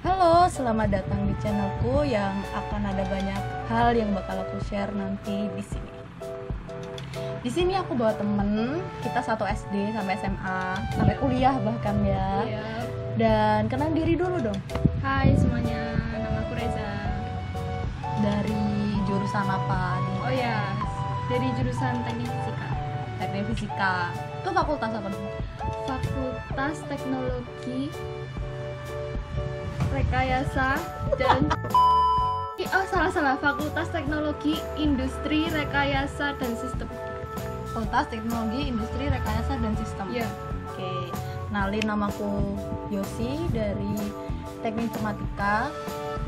Halo, selamat datang di channelku yang akan ada banyak hal yang bakal aku share nanti di sini. Di sini aku bawa temen, kita satu SD sampai SMA, sampai kuliah bahkan ya. Dan kenal diri dulu dong. Hai semuanya, nama aku Reza. Dari jurusan apa nih? Oh ya, dari jurusan Teknik Fisika. Teknik Fisika. Itu fakultas apa nih? Fakultas Teknologi Rekayasa dan salah Fakultas Teknologi Industri Rekayasa dan Sistem. Fakultas Teknologi Industri Rekayasa dan Sistem. Iya. Oke. Kenalin, namaku Yosi dari Teknik Informatika,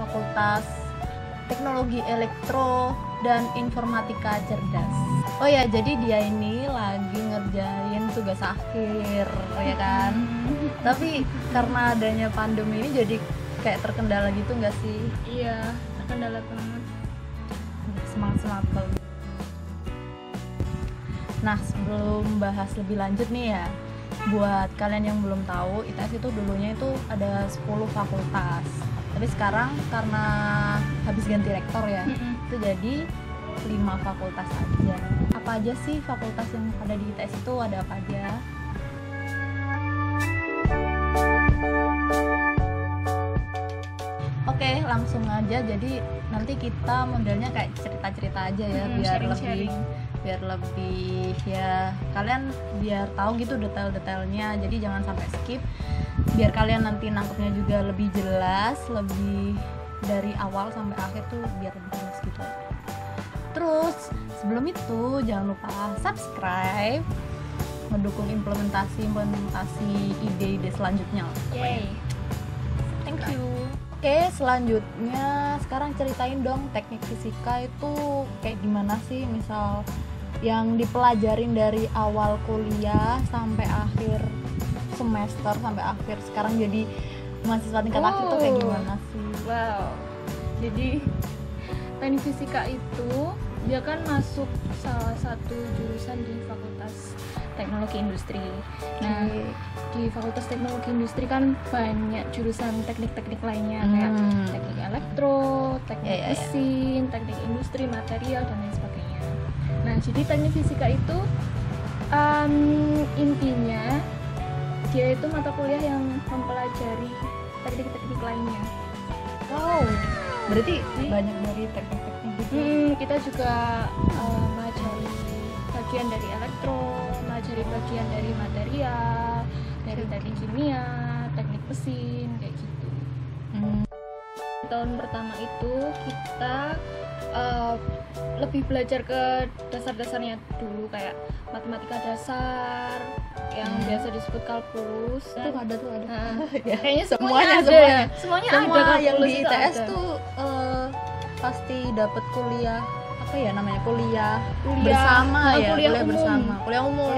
Fakultas Teknologi Elektro dan Informatika Cerdas. Oh ya, jadi dia ini lagi ngerjain tugas akhir, ya kan? Tapi karena adanya pandemi ini jadi kayak terkendala gitu nggak sih? Iya, terkendala banget. Semangat kalau. Nah, sebelum bahas lebih lanjut nih ya, buat kalian yang belum tahu, ITS itu dulunya itu ada 10 fakultas. Tapi sekarang karena habis ganti rektor ya, itu jadi 5 fakultas aja. Apa aja sih fakultas yang ada di ITS itu, ada apa aja? Oke, langsung aja. Jadi nanti kita modelnya kayak cerita-cerita aja ya, biar lebih ya kalian biar tahu gitu detail-detailnya. Jadi jangan sampai skip. Biar kalian nanti nangkepnya juga lebih jelas, lebih dari awal sampai akhir tuh biar lebih jelas gitu. Terus sebelum itu jangan lupa subscribe, mendukung implementasi ide-ide selanjutnya. Yay. Thank you. Oke, selanjutnya sekarang ceritain dong teknik fisika itu kayak gimana sih, misal yang dipelajarin dari awal kuliah sampai akhir semester, sampai akhir sekarang jadi mahasiswa tingkat akhir tuh kayak gimana sih? Wow. Jadi teknik fisika itu dia kan masuk salah satu jurusan di Fakultas Teknologi Industri. Nah, di Fakultas Teknologi Industri kan banyak jurusan teknik-teknik lainnya kayak teknik elektro, teknik mesin, teknik industri, material dan lain sebagainya. Nah, jadi teknik fisika itu intinya dia itu mata kuliah yang mempelajari teknik-teknik lainnya. Wow, berarti banyak dari teknik-teknik gitu. Kita juga mempelajari bagian dari elektro, mempelajari bagian dari material, dari teknik kimia, teknik mesin, kayak gitu. Tahun pertama itu kita lebih belajar ke dasar-dasarnya dulu, kayak matematika dasar yang biasa disebut kalkulus. Itu ada. Ya, kayaknya semuanya ada yang di itu ITS ada. tuh pasti dapat kuliah apa ya namanya, kuliah bersama ya, kuliah umum.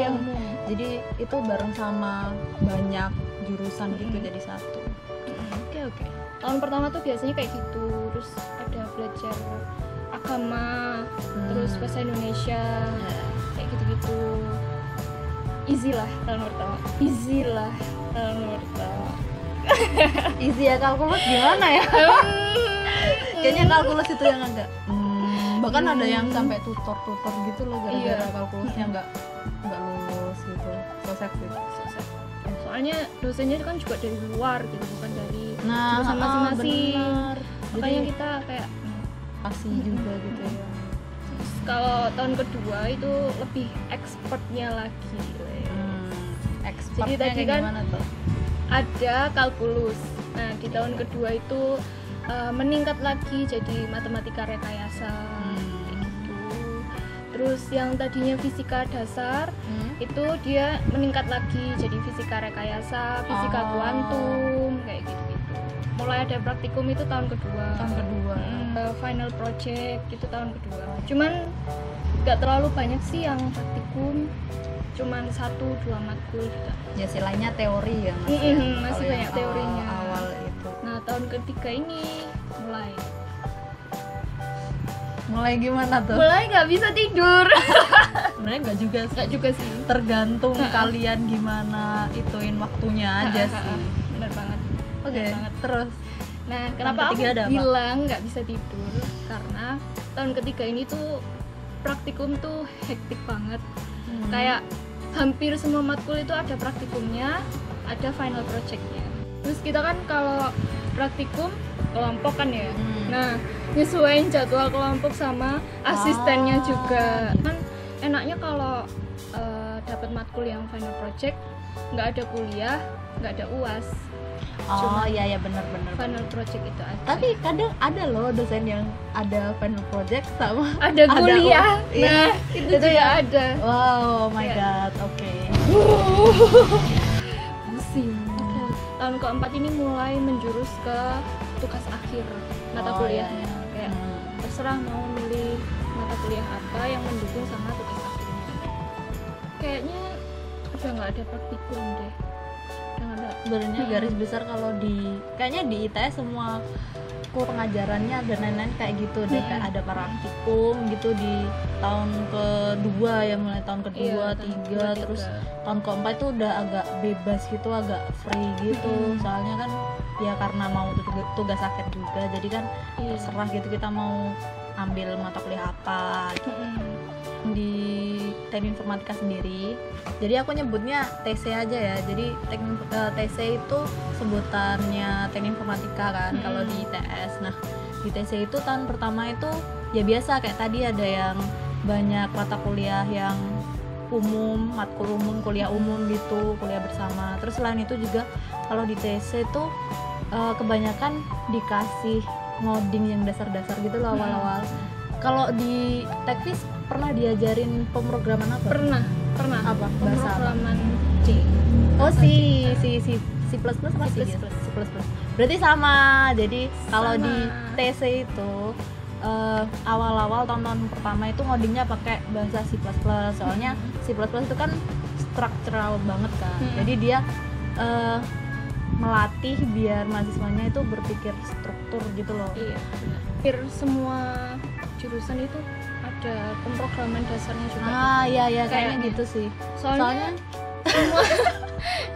Jadi itu bareng sama banyak jurusan gitu jadi satu. Oke. Tahun pertama tuh biasanya kayak gitu, terus ada belajar agama, terus bahasa Indonesia, kayak gitu-gitu. Easy lah tahun pertama. Easy ya, kalkulus gimana ya? Kayaknya kalkulus itu yang agak bahkan ada yang sampai tutor gitu loh gara-gara kalkulusnya nggak lulus gitu. Sosek sih. Soalnya dosennya kan juga dari luar gitu, bukan dari jurusan masing-masing. Makanya jadi kita kayak pasti juga gitu ya. Kalau tahun kedua itu lebih expertnya lagi. Expertnya jadi tadi kayak kan gimana tuh? Ada kalkulus. Nah, di tahun kedua itu meningkat lagi jadi matematika rekayasa, kayak gitu. Terus yang tadinya fisika dasar itu dia meningkat lagi jadi fisika rekayasa, fisika kuantum, kayak gitu. Mulai ada praktikum itu tahun kedua. Final project itu tahun kedua. Cuman nggak terlalu banyak sih yang praktikum, cuman 1-2 matkul gitu. Ya sih, lainnya teori ya masih banyak teorinya. Awal itu. Nah, tahun ketiga ini mulai gimana tuh? Mulai nggak bisa tidur. sebenarnya nggak juga sih. Nggak juga sih. Tergantung kalian gimana ituin waktunya aja sih. Bener banget. Oke. Terus. Nah, kenapa aku bilang nggak bisa tidur? Karena tahun ketiga ini tuh praktikum tuh hektik banget. Kayak hampir semua matkul itu ada praktikumnya, ada final projectnya. Terus kita kan kalau praktikum kelompok kan ya. Nah, nyesuaiin jadwal kelompok sama asistennya juga. Kan enaknya kalau dapat matkul yang final project, nggak ada kuliah, nggak ada UAS. Cuma iya benar final project itu aja. Tapi kadang ada loh dosen yang ada final project sama ada kuliah. Nah, itu juga ya? Ada. Wow, oh my god. Oke. Pusing. Tahun keempat ini mulai menjurus ke tugas akhir mata kuliahnya. Kayak terserah mau milih mata kuliah apa yang mendukung sama tugas akhirnya. Kayaknya udah nggak ada praktikum deh. Sebenarnya garis besar kalau kayaknya di ITS semua pengajarannya dan lain-lain kayak gitu deh, kayak ada praktikum gitu di tahun kedua ya, mulai tahun kedua, tiga, terus tahun keempat itu udah agak bebas gitu, agak free gitu. Soalnya kan ya karena mau tugas akhir juga, jadi kan terserah gitu kita mau ambil mata kuliah apa gitu. Di teknik informatika sendiri, jadi aku nyebutnya TC aja ya. Jadi TC itu sebutannya teknik informatika kan kalau di ITS. Nah di TC itu tahun pertama itu ya biasa kayak tadi, ada yang banyak mata kuliah yang umum, matkul umum, kuliah umum gitu, kuliah bersama. Terus selain itu juga kalau di TC itu kebanyakan dikasih ngoding yang dasar-dasar gitu loh awal-awal. Kalau di Tekvis pernah diajarin pemrograman apa? Pernah. Apa? Bahasa pemrograman C. Oh, C++ apa sih? C++. Berarti sama. Jadi kalau di TC itu awal-awal tahun-tahun pertama itu ngodingnya pakai bahasa C++. Soalnya C++ itu kan struktural banget kan. Jadi dia melatih biar mahasiswanya itu berpikir struktur gitu loh. Iya. Hampir semua jurusan itu ada pemrograman dasarnya juga. Iya kayaknya gitu sih.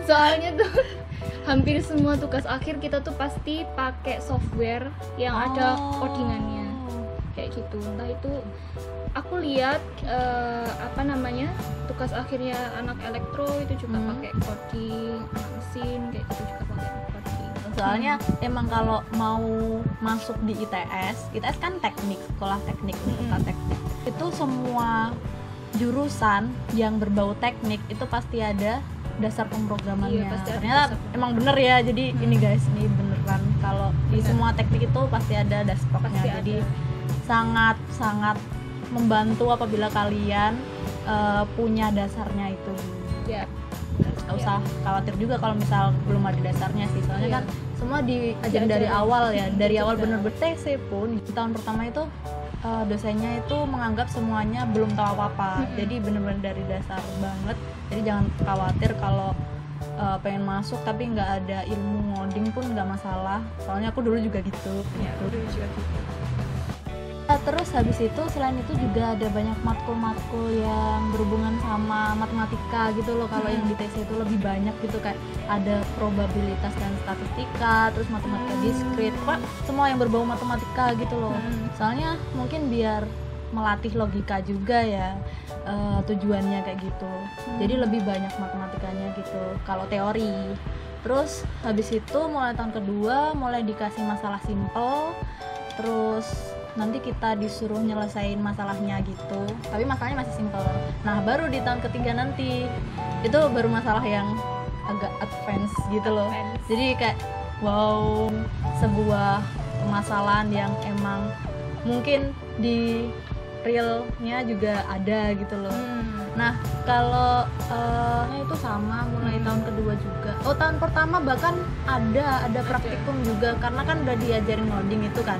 Soalnya tuh hampir semua tugas akhir kita tuh pasti pakai software yang ada codingannya. Kayak gitu. Entah itu aku lihat tugas akhirnya anak elektro itu juga pakai coding, mesin kayak gitu juga pakai coding. Soalnya emang kalau mau masuk di ITS kan teknik, sekolah teknik, teknik. Itu semua jurusan yang berbau teknik itu pasti ada dasar pemrogramannya. Ternyata emang bener ya. Jadi ini guys, ini beneran kalau di semua teknik itu pasti ada dasarnya. Jadi sangat membantu apabila kalian punya dasarnya itu. Ya. Gak usah khawatir juga kalau misal belum ada dasarnya sih, soalnya kan semua diajarin dari awal ya, dari awal bener-bener. TC pun di tahun pertama itu dosennya itu menganggap semuanya belum tahu apa-apa, jadi bener-bener dari dasar banget. Jadi jangan khawatir kalau pengen masuk tapi nggak ada ilmu ngoding pun nggak masalah, soalnya aku dulu juga gitu. Terus habis itu selain itu juga ada banyak matkul-matkul yang berhubungan sama matematika gitu loh. Kalau yang di TC itu lebih banyak gitu, kayak ada probabilitas dan statistika, terus matematika diskrit, semua yang berbau matematika gitu loh. Soalnya mungkin biar melatih logika juga ya, tujuannya kayak gitu. Jadi lebih banyak matematikanya gitu kalau teori. Terus habis itu mulai tahun kedua mulai dikasih masalah simple, terus nanti kita disuruh nyelesain masalahnya gitu, tapi masalahnya masih simple. Nah baru di tahun ketiga nanti itu baru masalah yang agak advance gitu loh. Jadi kayak wow, sebuah permasalahan yang emang mungkin di realnya juga ada gitu loh. Nah kalau itu sama mulai tahun kedua juga. Tahun pertama bahkan ada praktikum juga, karena kan udah diajarin ngoding itu kan.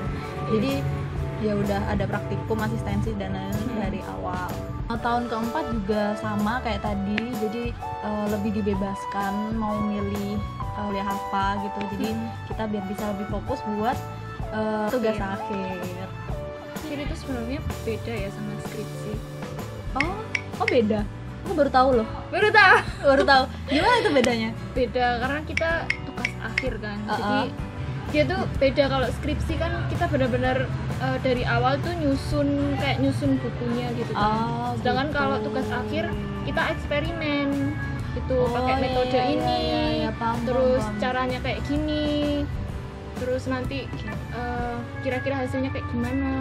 Jadi ya udah ada praktikum, asistensi dan lain-lain dari awal. Tahun keempat juga sama kayak tadi, jadi lebih dibebaskan mau milih kuliah apa gitu. Jadi kita biar bisa lebih fokus buat tugas akhir. Akhir itu sebenarnya beda ya sama skripsi. Oh Oh beda. Aku baru tahu loh. Baru tahu. Gimana itu bedanya? Beda karena kita tugas akhir kan. Jadi dia tuh beda. Kalau skripsi kan kita benar-benar dari awal tuh nyusun bukunya gitu kan. Sedangkan gitu. kalau tugas akhir kita eksperimen gitu, pakai metode ini, paham, terus paham. caranya kayak gini, terus nanti kira-kira hasilnya kayak gimana.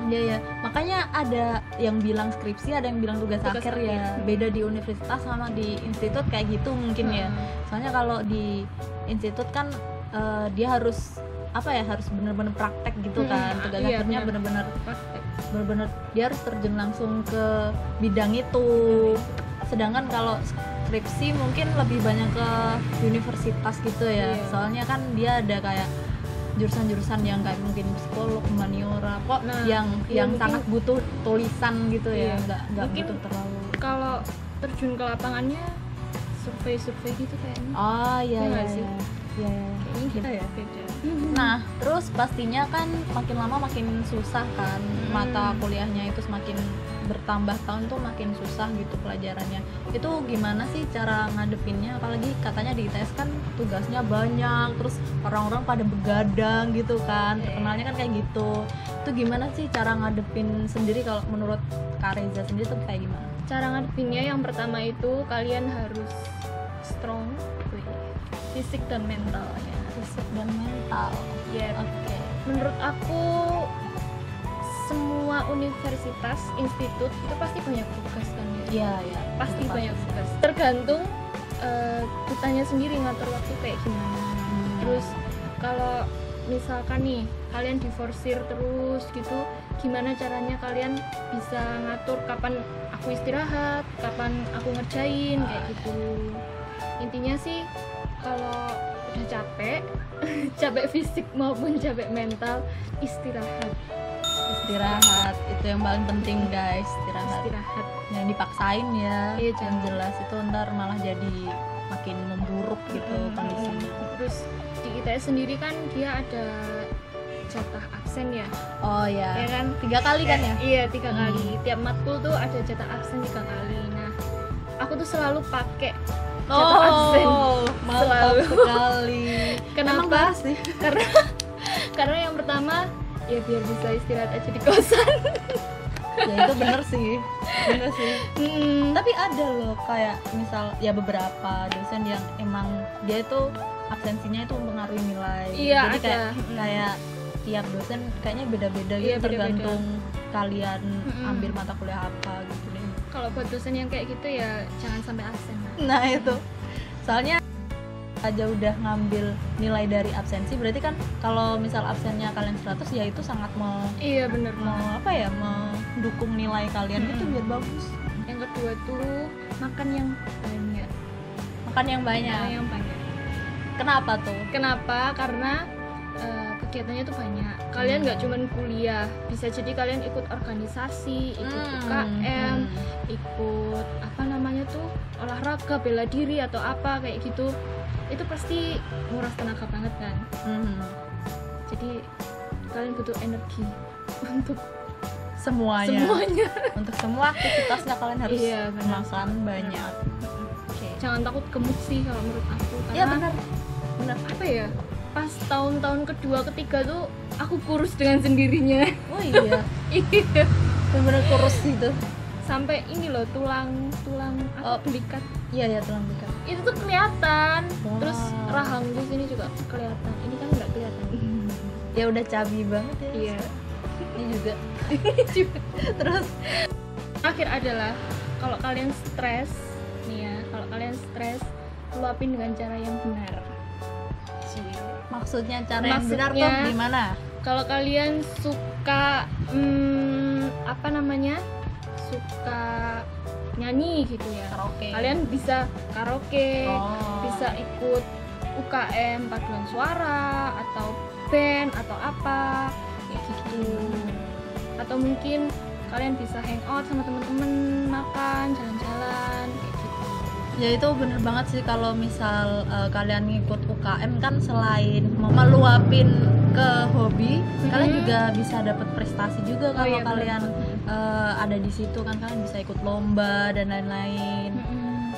Ya. Makanya ada yang bilang skripsi, ada yang bilang tugas akhir ya. Beda di universitas sama di institut kayak gitu mungkin ya. Soalnya kalau di institut kan dia harus harus benar-benar praktek gitu kan. Tugas akhirnya benar-benar dia harus terjun langsung ke bidang itu. Sedangkan kalau skripsi mungkin lebih banyak ke universitas gitu ya. Soalnya kan dia ada kayak jurusan-jurusan yang kayak mungkin psikolog, humaniora kok yang sangat butuh tulisan gitu ya. Nggak butuh terlalu. Kalau terjun ke lapangannya survei gitu kayaknya. Iya. Kayaknya gitu ya. Beda. Nah, terus pastinya kan makin lama makin susah kan, mata kuliahnya itu semakin bertambah tahun tuh makin susah gitu pelajarannya. Itu gimana sih cara ngadepinnya? Apalagi katanya di ITS kan tugasnya banyak, terus orang-orang pada begadang gitu kan, terkenalnya kan kayak gitu. Itu gimana sih cara ngadepin sendiri kalau menurut Kak Reza sendiri tuh kayak gimana? Cara ngadepinnya yang pertama itu kalian harus strong, fisik dan mentalnya. Fisik dan mental. Oke. Menurut aku semua universitas, institut itu pasti banyak tugas kan ya? Iya. Pasti banyak tugas. Tergantung kitanya sendiri ngatur waktu kayak gimana. Terus kalau misalkan nih kalian diforsir terus gitu, gimana caranya kalian bisa ngatur kapan aku istirahat, kapan aku ngerjain kayak gitu. Intinya sih kalau udah capek fisik maupun capek mental, istirahat itu yang paling penting guys. Istirahat yang dipaksain ya. Yang jelas itu ntar malah jadi makin memburuk gitu kondisinya. Terus di ITS sendiri kan dia ada jatah absen ya. Ya kan 3 kali kan ya? Iya 3 kali. Tiap matkul tuh ada jatah absen 3 kali. Nah aku tuh selalu pakai jatah absen. Mantap sekali. Kenapa sih? Karena yang pertama ya biar bisa istirahat aja di kosan. Ya itu bener sih. Tapi ada loh kayak misal ya beberapa dosen yang emang dia itu absensinya itu mempengaruhi nilai. Jadi kayak tiap dosen kayaknya beda-beda gitu, tergantung kalian ambil mata kuliah apa gitu deh. Kalau buat dosen yang kayak gitu ya jangan sampai absen. Nah itu soalnya aja udah ngambil nilai dari absensi, berarti kan kalau misal absennya kalian 100 ya itu sangat mendukung nilai kalian gitu biar bagus. Yang kedua tuh makan yang banyak. Kenapa tuh? Karena kegiatannya tuh banyak. Kalian nggak cuman kuliah, bisa jadi kalian ikut organisasi, ikut UKM, ikut olahraga, bela diri atau apa kayak gitu. Itu pasti nguras tenaga banget kan. Jadi kalian butuh energi untuk semuanya. Untuk semua aktivitasnya kalian harus makan banyak. Jangan takut gemuk sih kalau menurut aku. Iya benar. Apa ya? Pas tahun-tahun kedua ketiga tuh aku kurus dengan sendirinya. Oh iya. Iya. Benar kurus gitu. Sampai ini loh tulang belikat. Iya tulang belikat. Itu tuh kelihatan. Terus rahangku sini juga kelihatan. Ini kan nggak kelihatan. Ya udah cabi banget ya. Iya. Ini juga. Terus akhir adalah kalau kalian stres luapin dengan cara yang benar. Maksudnya cara yang benar tuh gimana? Kalau kalian suka suka nyanyi gitu ya, karaoke. Kalian bisa karaoke, bisa ikut UKM paduan suara atau band atau apa kayak gitu. Atau mungkin kalian bisa hangout sama teman-teman, makan, jalan-jalan kayak gitu. Ya itu bener banget sih kalau misal kalian ngikut UKM kan selain meluapin ke hobi, kalian juga bisa dapat prestasi juga kalau kalian ada di situ kan, kalian bisa ikut lomba dan lain-lain.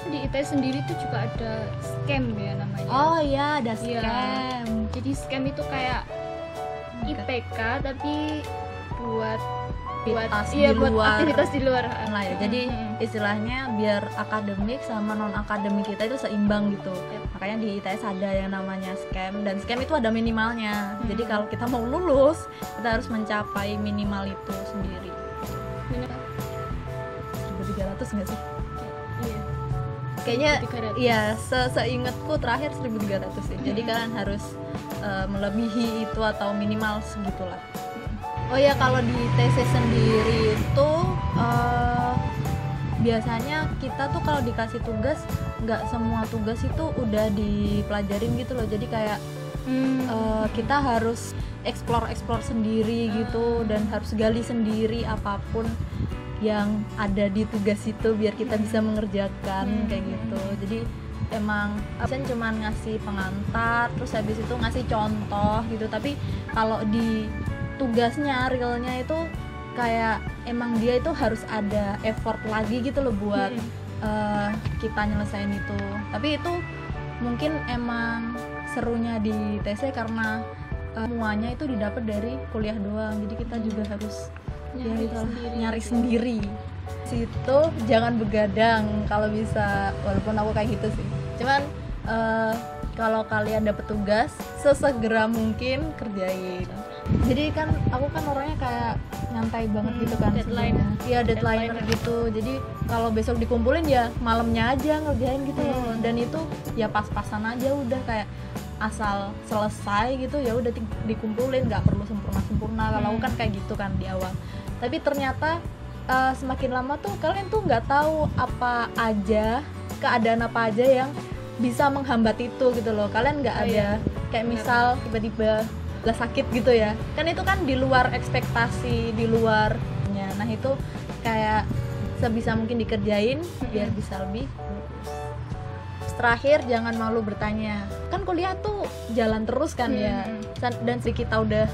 Di ITS sendiri tuh juga ada scam ya namanya. Oh iya, ada Iya. scam. Jadi scam itu kayak IPK tapi buat Aktivitas iya, di buat luar aktivitas di luar lah ya. Jadi istilahnya biar akademik sama non akademik kita itu seimbang gitu. Makanya di ITS ada yang namanya scam, dan scam itu ada minimalnya. Jadi kalau kita mau lulus, kita harus mencapai minimal itu sendiri. 1.300 nggak sih? Iya. Kayaknya 1.300. iya, seingatku terakhir 1.300 sih. Jadi kalian harus melebihi itu atau minimal segitulah. Oh ya, kalau di TC sendiri itu biasanya kita tuh kalau dikasih tugas, nggak semua tugas itu udah dipelajarin gitu loh. Jadi kayak kita harus explore sendiri gitu, dan harus gali sendiri apapun yang ada di tugas itu biar kita bisa mengerjakan kayak gitu. Jadi emang absen cuman ngasih pengantar, terus habis itu ngasih contoh gitu. Tapi kalau di tugasnya realnya itu kayak emang dia itu harus ada effort lagi gitu loh buat kita nyelesain itu. Tapi itu mungkin emang serunya di TC karena semuanya itu didapat dari kuliah doang. Jadi kita juga harus nyari sendiri. Situ jangan begadang kalau bisa, walaupun aku kayak gitu sih. Cuman kalau kalian dapet tugas, sesegera mungkin kerjain. Jadi kan aku kan orangnya kayak nyantai banget gitu kan, deadline. Iya, deadline gitu. Jadi kalau besok dikumpulin ya malamnya aja ngerjain gitu loh. Dan itu ya pas-pasan aja, udah kayak asal selesai gitu ya udah dikumpulin, nggak perlu sempurna. Kalau aku kan kayak gitu kan di awal. Tapi ternyata semakin lama tuh kalian tuh nggak tahu apa aja, keadaan apa aja yang bisa menghambat itu gitu loh. Kalian nggak ada kayak misal tiba-tiba lah sakit gitu ya, kan itu kan di luar ekspektasi, di luarnya. Nah itu kayak sebisa mungkin dikerjain biar bisa lebih lulus. Terakhir, jangan malu bertanya, kan kuliah tuh jalan terus kan ya, dan si kita udah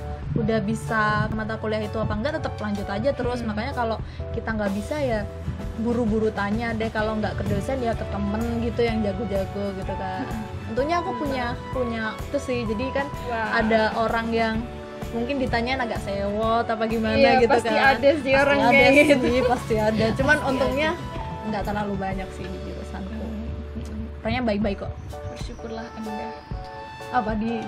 bisa mata kuliah itu apa enggak, tetap lanjut aja terus. Makanya kalau kita nggak bisa ya buru-buru tanya deh, kalau nggak ke dosen ya ke temen gitu yang jago-jago gitu kan. Tentunya aku punya itu sih, jadi kan ada orang yang mungkin ditanyain agak sewot apa gimana gitu pasti kan. ada sih orang ada kayak gitu. sih, pasti ada. Cuman untungnya nggak terlalu banyak sih di jurusanku. Orangnya baik-baik kok. Bersyukurlah Anda. Apa di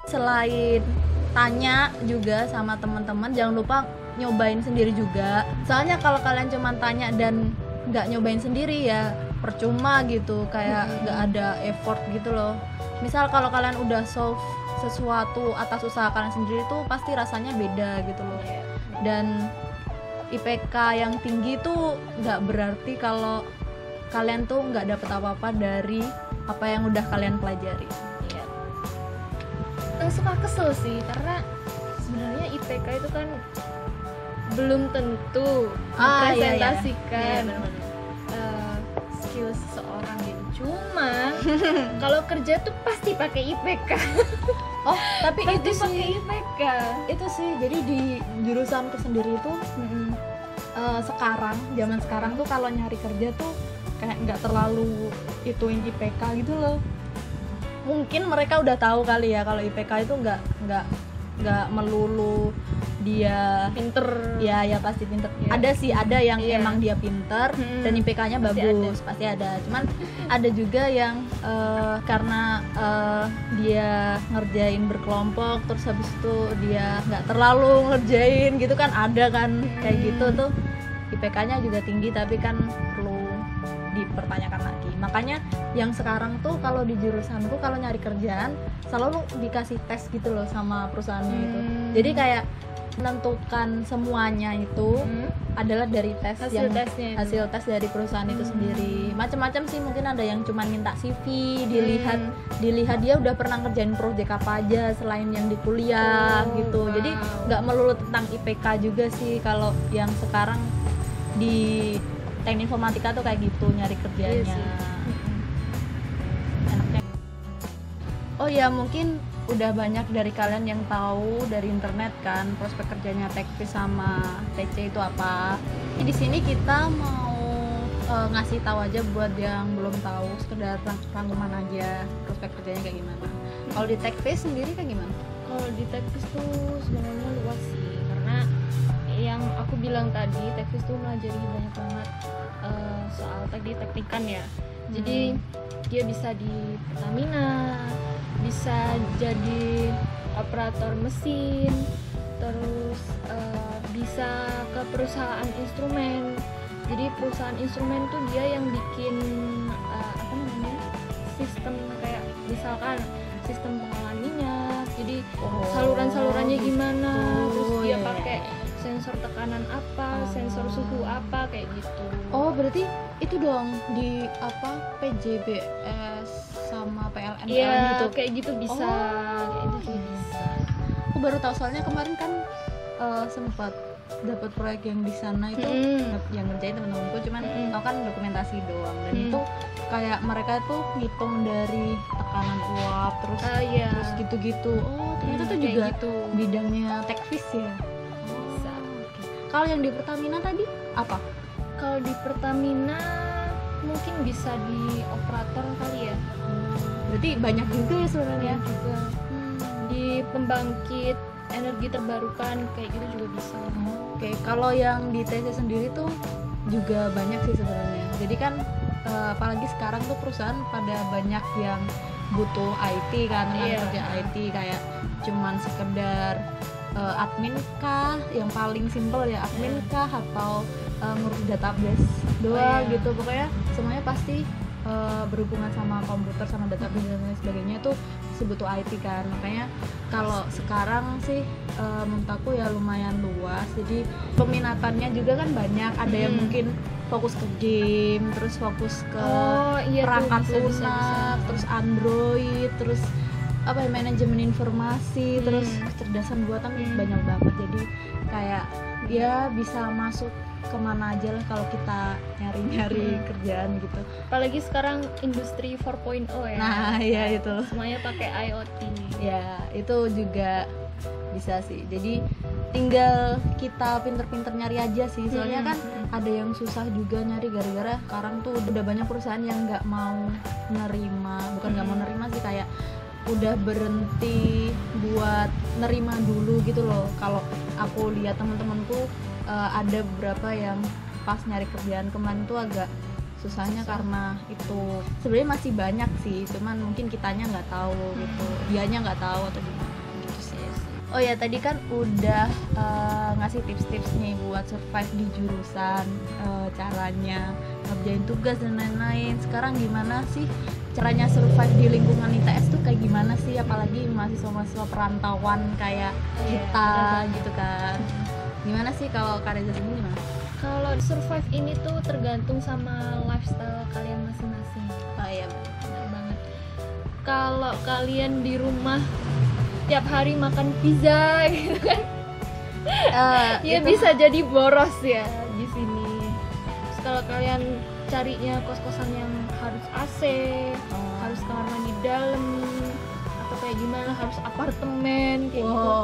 selain tanya juga sama teman-teman, jangan lupa nyobain sendiri juga. Soalnya kalau kalian cuma tanya dan nggak nyobain sendiri ya percuma gitu, kayak nggak ada effort gitu loh. Misal kalau kalian udah solve sesuatu atas usaha kalian sendiri tuh pasti rasanya beda gitu loh. Dan IPK yang tinggi tuh nggak berarti kalau kalian tuh nggak dapet apa-apa dari apa yang udah kalian pelajari. Suka kesel sih, karena sebenarnya IPK itu kan belum tentu mempresentasikan skill seseorang gitu. Cuma kalau kerja tuh pasti pakai IPK. Oh, tapi pasti itu sih pakai IPK. Itu sih, jadi di jurusanku sendiri tuh zaman sekarang tuh kalau nyari kerja tuh kayak nggak terlalu ituin IPK gitu loh. Mungkin mereka udah tahu kali ya kalau IPK itu nggak melulu dia Pinter. Ya pasti pinter. Ada sih, ada yang emang dia pinter dan IPK-nya bagus, pasti ada. Cuman ada juga yang karena dia ngerjain berkelompok, terus habis itu dia nggak terlalu ngerjain gitu kan, ada kan kayak gitu tuh IPK-nya juga tinggi tapi kan perlu dipertanyakan lagi. Makanya yang sekarang tuh kalau di jurusanku kalau nyari kerjaan selalu dikasih tes gitu loh sama perusahaannya itu. Jadi kayak menentukan semuanya itu adalah dari tes, hasil tes dari perusahaan itu sendiri. Macam-macam sih, mungkin ada yang cuma minta CV, dilihat dia udah pernah ngerjain proyek apa aja selain yang di kuliah gitu. Jadi nggak melulu tentang IPK juga sih kalau yang sekarang di teknik informatika tuh kayak gitu nyari kerjanya. Enaknya. Oh ya, mungkin udah banyak dari kalian yang tahu dari internet kan prospek kerjanya Techfish sama TC itu apa. Jadi di sini kita mau ngasih tahu aja buat yang belum tahu, sekedar rangkuman aja prospek kerjanya kayak gimana. Kalau di Techfish sendiri kayak gimana? Kalau di Techfish tuh sebenarnya luas sih, karena yang aku bilang tadi Techfish tuh melajari banyak banget soal teknik-teknikan ya. Jadi dia bisa di Pertamina, bisa jadi operator mesin, terus bisa ke perusahaan instrumen. Jadi perusahaan instrumen tuh dia yang bikin apa namanya, sistem kayak misalkan sistem pengolahan minyak. Jadi saluran-salurannya gimana, terus dia pakai sensor tekanan apa, sensor suhu apa, kayak gitu. Oh, berarti itu dong di apa PJBS sama PLN gitu. gitu. Kayak gitu bisa. Kayak gitu bisa. Aku baru tahu soalnya kemarin kan sempat dapat proyek yang di sana itu yang ngerjain teman-temanku, cuman tau kan dokumentasi doang, dan itu kayak mereka tuh ngitung dari tekanan uap terus terus gitu-gitu. Oh, ternyata tuh juga gitu. Bidangnya Techfish ya. Bisa. Kalau yang di Pertamina tadi apa? Kalau di Pertamina mungkin bisa di operator kali ya. Berarti banyak juga ya sebenarnya. Juga di pembangkit energi terbarukan kayak gitu juga bisa. Oke, kalau yang di TC sendiri tuh juga banyak sih sebenarnya. Jadi kan apalagi sekarang tuh perusahaan pada banyak yang butuh IT kan, kerja IT kayak cuman sekedar admin kah, yang paling simpel ya admin kah, atau ngurus database doang gitu. Pokoknya semuanya pasti berhubungan sama komputer, sama database dan lain sebagainya itu butuh IT kan. Makanya kalau sekarang sih menurut aku ya lumayan luas. Jadi peminatannya juga kan banyak. Ada yang mungkin fokus ke game, terus fokus ke perangkat lunak, terus Android, terus apa ya, manajemen informasi, terus kecerdasan buatan banyak banget. Jadi kayak dia bisa masuk kemana aja lah kalau kita nyari-nyari kerjaan gitu. Apalagi sekarang industri 4.0 ya. Nah, iya itu. Semuanya pakai IoT. Ya, itu juga bisa sih. Jadi tinggal kita pinter-pinter nyari aja sih. Soalnya kan ada yang susah juga nyari gara-gara sekarang tuh udah banyak perusahaan yang nggak mau nerima, bukan nggak mau nerima sih, kayak udah berhenti buat nerima dulu gitu loh. Kalau aku lihat teman-temanku ada beberapa yang pas nyari kerjaan kemarin tuh agak susahnya karena itu. Sebenarnya masih banyak sih, cuman mungkin kitanya nggak tahu gitu, dianya nggak tahu atau gimana gitu sih. Oh ya, tadi kan udah ngasih tips-tips nih buat survive di jurusan, caranya ngerjain tugas dan lain-lain. Sekarang gimana sih caranya survive di lingkungan ITS tuh kayak gimana sih, apalagi mahasiswa-mahasiswa perantauan kayak kita gitu kan. Gimana sih kalau Kak Reza sendiri gimana? Kalau survive ini tuh tergantung sama lifestyle kalian masing-masing. Oh iya, benar banget. Kalau kalian di rumah tiap hari makan pizza gitu kan, ya itu bisa jadi boros ya di sini. Terus kalau kalian carinya kos-kosan yang harus AC, harus kamar mandi dalam, atau kayak gimana, harus apartemen kayak gitu.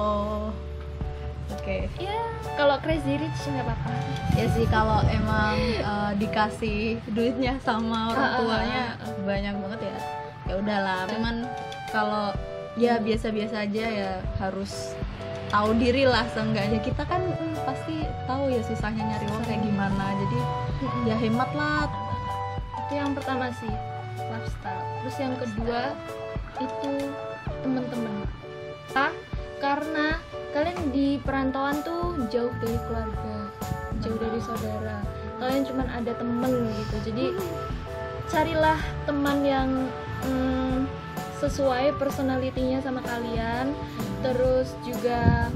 Oke. Ya, kalau crazy rich nggak apa-apa. Ya sih, kalau emang dikasih duitnya sama orang tuanya banyak banget ya udahlah. Cuman kalau ya biasa-biasa aja ya harus tahu diri lah seenggaknya. Kita kan pasti tahu ya susahnya nyari uang kayak gimana. Jadi ya hemat lah. Itu yang pertama sih, lifestyle. Terus yang kedua itu teman-teman. Karena kalian di perantauan tuh jauh dari keluarga, jauh dari saudara. Kalian cuma ada temen gitu. Jadi carilah teman yang sesuai personalitinya sama kalian, terus juga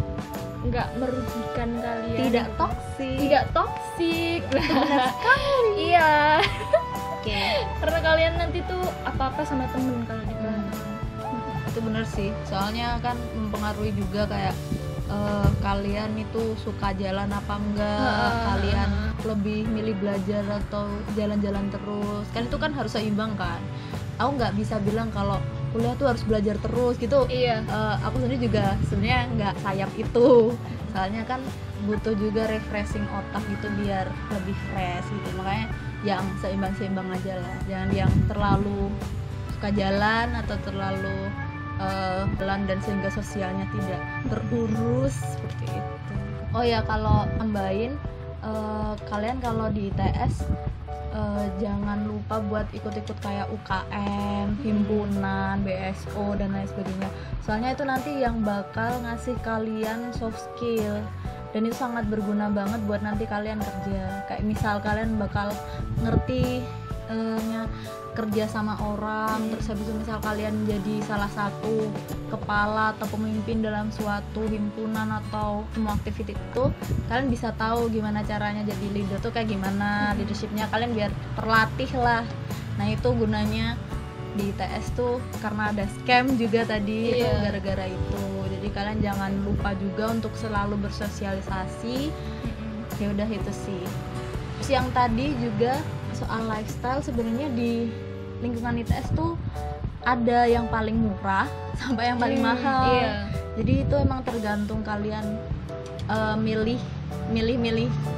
nggak merugikan kalian, tidak toksik. Benar sekali. Iya. Karena kalian nanti tuh apa-apa sama temen kalau di perantauan. Itu bener sih, soalnya kan mempengaruhi juga kayak kalian itu suka jalan apa enggak, kalian lebih milih belajar atau jalan-jalan terus, kan itu kan harus seimbang kan. Aku nggak bisa bilang kalau kuliah tuh harus belajar terus gitu. Iya. Aku sendiri juga sebenarnya nggak sayap itu, soalnya kan butuh juga refreshing otak gitu biar lebih fresh gitu. Makanya yang seimbang-seimbang aja lah, jangan yang terlalu suka jalan atau terlalu pelan dan sehingga sosialnya tidak terurus seperti itu. Oh ya, kalau tambahin, kalian kalau di ITS jangan lupa buat ikut-ikut kayak UKM, himpunan, BSO dan lain sebagainya. Soalnya itu nanti yang bakal ngasih kalian soft skill dan itu sangat berguna banget buat nanti kalian kerja. Kayak misal kalian bakal ngerti kerja sama orang, terus habis itu misal kalian jadi salah satu kepala atau pemimpin dalam suatu himpunan atau semua aktivitas itu, kalian bisa tahu gimana caranya jadi leader tuh kayak gimana, leadershipnya kalian biar terlatih lah. Nah itu gunanya di ITS tuh, karena ada scam juga tadi itu gara-gara itu. Jadi kalian jangan lupa juga untuk selalu bersosialisasi. Ya udah itu sih. Terus yang tadi juga soal lifestyle, sebenarnya di lingkungan ITS tuh ada yang paling murah sampai yang paling mahal. Jadi itu emang tergantung kalian milih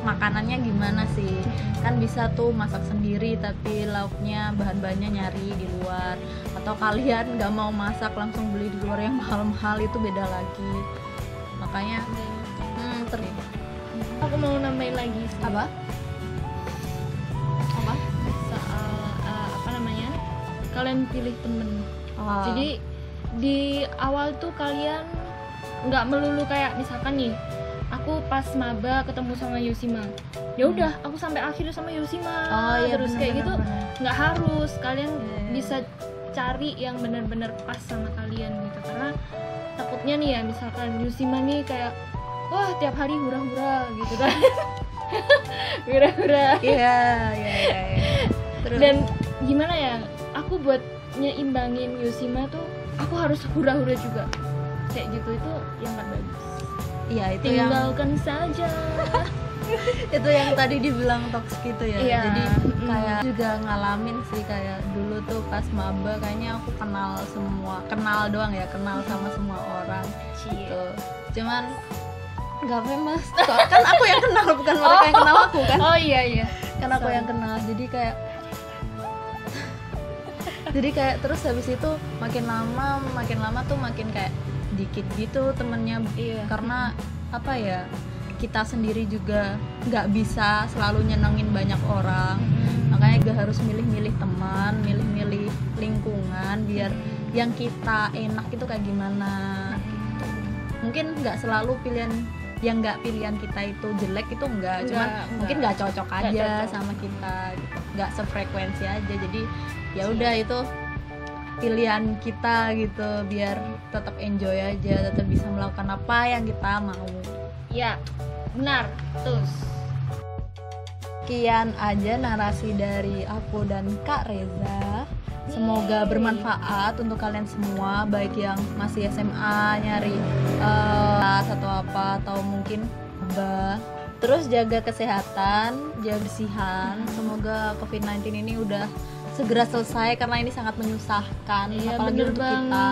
makanannya gimana sih. Kan bisa tuh masak sendiri tapi lauknya bahan-bahannya nyari di luar, atau kalian nggak mau masak langsung beli di luar yang mahal-mahal, itu beda lagi. Makanya aku mau nambahin lagi sih. Apa? Kalian pilih temen. Jadi di awal tuh kalian nggak melulu kayak misalkan nih, aku pas maba ketemu sama Yosima, ya udah aku sampai akhir sama Yosima. Terus kayak gitu nggak harus. Kalian bisa cari yang benar-benar pas sama kalian gitu, karena takutnya nih ya misalkan Yosima nih kayak wah tiap hari hura-hura gitu kan. Hura-hura. Iya. Terus dan gimana ya, aku buat nyeimbangin Yosima tuh aku harus hura-hura juga kayak gitu, itu yang gak bagus. Iya, itu tinggalkan saja. Itu yang tadi dibilang toxic gitu ya. Jadi kayak juga ngalamin sih, kayak dulu tuh pas maba kayaknya aku kenal doang ya, kenal sama semua orang gitu. Cuman nggak famous kan aku yang kenal, bukan mereka yang kenal aku kan. Iya kan aku yang kenal, jadi kayak terus habis itu makin lama tuh makin kayak dikit gitu temennya. Karena apa ya, kita sendiri juga nggak bisa selalu nyenengin banyak orang. Makanya juga harus milih-milih teman, milih-milih lingkungan biar yang kita enak itu kayak gimana gitu. Mungkin nggak selalu pilihan kita itu jelek, itu enggak. Mungkin nggak cocok aja sama kita gitu. Nggak sefrekuensi aja. Jadi ya udah itu pilihan kita gitu, biar tetap enjoy aja, tetap bisa melakukan apa yang kita mau. Ya benar. Terus sekian aja narasi dari aku dan Kak Reza. Semoga bermanfaat untuk kalian semua, baik yang masih SMA nyari atau apa, atau mungkin terus jaga kesehatan, jaga bersihan. Semoga COVID-19 ini udah segera selesai, karena ini sangat menyusahkan. Apalagi untuk kita.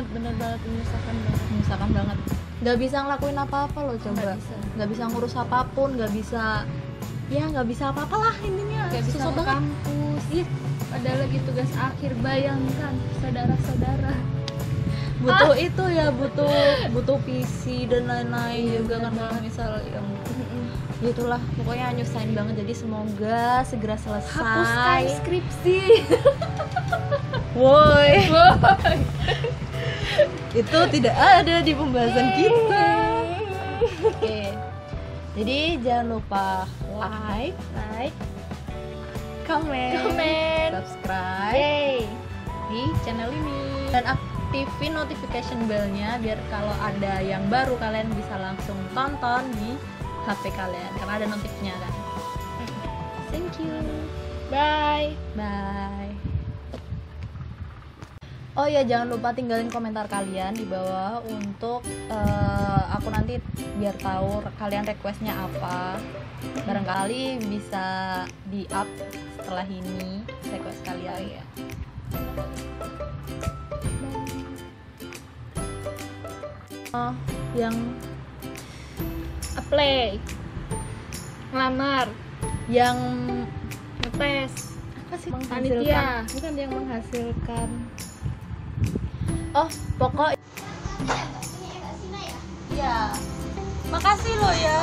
Bener banget menyusahkan banget. Nggak bisa ngelakuin apa-apa loh, coba. Nggak bisa ngurus apapun, nggak bisa apa-apa lah intinya. Nggak bisa ke kampus. Padahal lagi tugas akhir, bayangkan saudara-saudara. Butuh itu ya, butuh PC dan lain-lain juga kan, kalau misal yang gitulah, pokoknya nyusahin banget. Jadi semoga segera selesai. Hapuskan skripsi. Woi. Itu tidak ada di pembahasan kita. Oke. Jadi jangan lupa like, comment, subscribe di channel ini, dan aktifin notification bell-nya biar kalau ada yang baru kalian bisa langsung tonton di HP kalian, karena ada notifnya kan. Thank you. Bye. Oh ya, jangan lupa tinggalin komentar kalian di bawah untuk aku nanti biar tahu kalian requestnya apa. Barangkali bisa di up setelah ini request kalian ya. Yang apply, ngelamar, yang ngetes, apa sih, panitia, bukan yang menghasilkan. Oh, pokok. Iya. Makasih lo ya.